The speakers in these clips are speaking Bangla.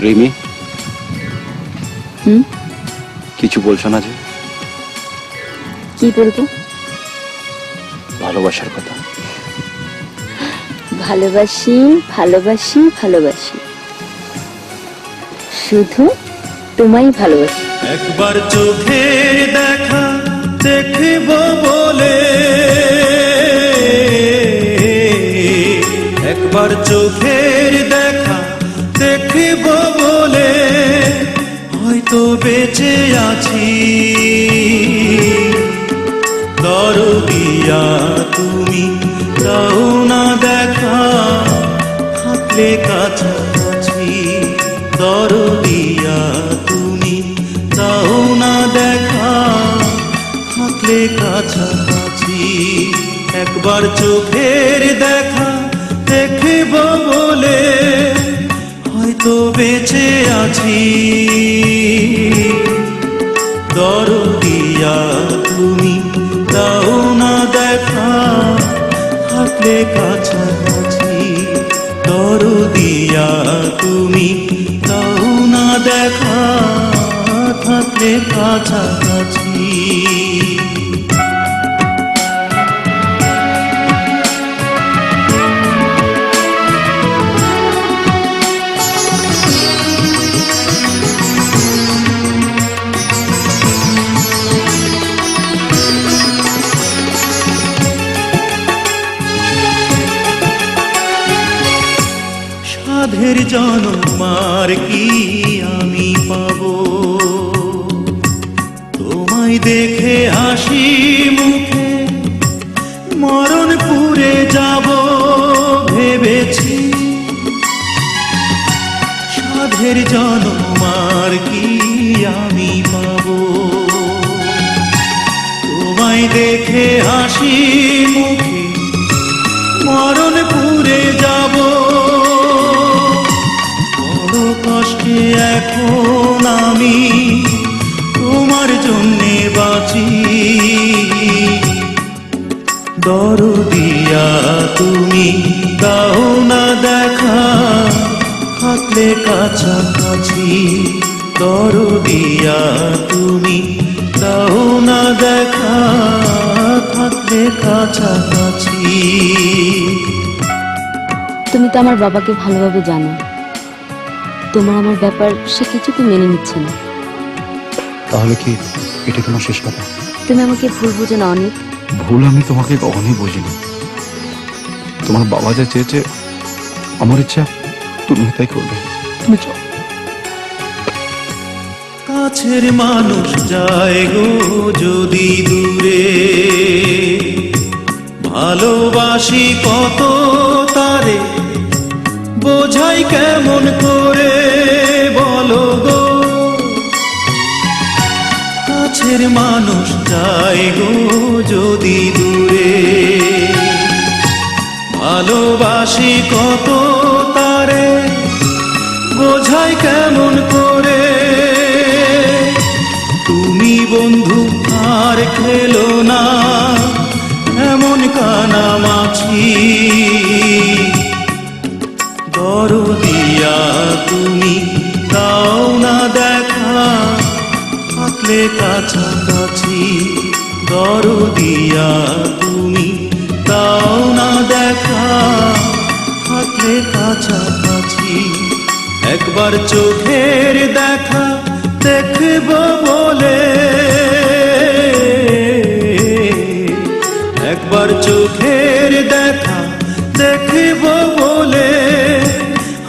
রিমি, কিছু বলছো না যে? কি বলবো? ভালোবাসার কথা। ভালোবাসি ভালোবাসি ভালোবাসি, শুধু তোমায় ভালোবাসি। একবার চোখের দেখা দেখব বলে, একবার চোখের দেখা দেখব বলে হয়তো বেঁচে আছি। দরদিয়া তুমি দাও না দেখা, থাকলে কাছাকাছি। দরদিয়া তুমি দাও না দেখা, থাকলে কাছাকাছি। একবার চোখের দেখা দেখব বলে হয়তো বেঁচে আছি। দরদিয়া তুমি দাও না দেখা, থাকলে কাছাকাছি। দরদিয়া তুমি দাও না দেখা, থাকলে কাছাকাছি। সাধের জনম আর কি আমি পাবো, তোমায় দেখে হাসি মুখে মরণপুরে যাব ভেবেছি। সাধের জনম আর কি আমি পাবো, তোমায় দেখে হাসি মুখে মরণপুরে যাব। কষ্টে এখন আমি তোমার জন্যে বাঁচি। দরদিয়া তুমি দাও না দেখা, থাকলে কাছাকাছি। দরদিয়া তুমি দাও না দেখা, থাকলে কাছাকাছি। তুমি তো আমার বাবাকে ভালোভাবে জানো, তোমার আমার ব্যাপার সে কিছুতে মেনে নিচ্ছে না। তাহলে কি এটা তোমার শেষ কথা? তুমি আমাকে ভুল বুঝো না অনেক। ভুল আমি তোমাকে কখনোই বুঝিনি। তোমার বাবা যা চেয়েছে, আমার ইচ্ছা তুমি তাই করবে। তুমি চাও। কাছের মানুষ যায় গো যদি দূরে, ভালোবাসি কত তারে বোঝাই কেমন করে বলো গো। কাছের মানুষ যায় গো যদি দূরে, ভালোবাসি কত তারে বোঝাই কেমন করে। তুমি বন্ধু আর খেলো না এমন কানামাছি। দরদিয়া তুমি দাও না দেখা, থাকলে কাছাকাছি। দরদিয়া তুমি দাও না দেখা, থাকলে কাছাকাছি। একবার চোখের দেখা দেখব বলে, একবার চোখের দেখা দেখব বলে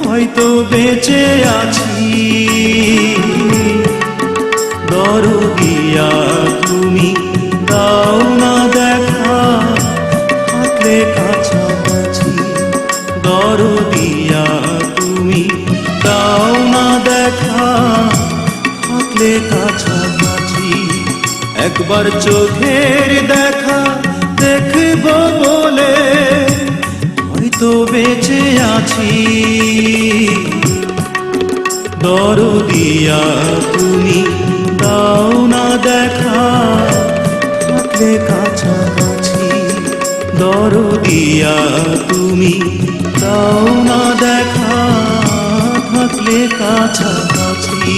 হয়তো বেঁচে আছি। দরদিয়া তুমি দাও না দেখা, থাকলে কাছাকাছি। দরদিয়া তুমি দাও না দেখা, থাকলে কাছাকাছি। একবার চোখের দেখা দেখব বলে হয়তো বেঁচে আছি। দরদিয়া তুমি দাও না দেখা, থাকলে কাছাকাছি। দরদিয়া তুমি দাও না দেখা, থাকলে থাকলে কাছাকাছি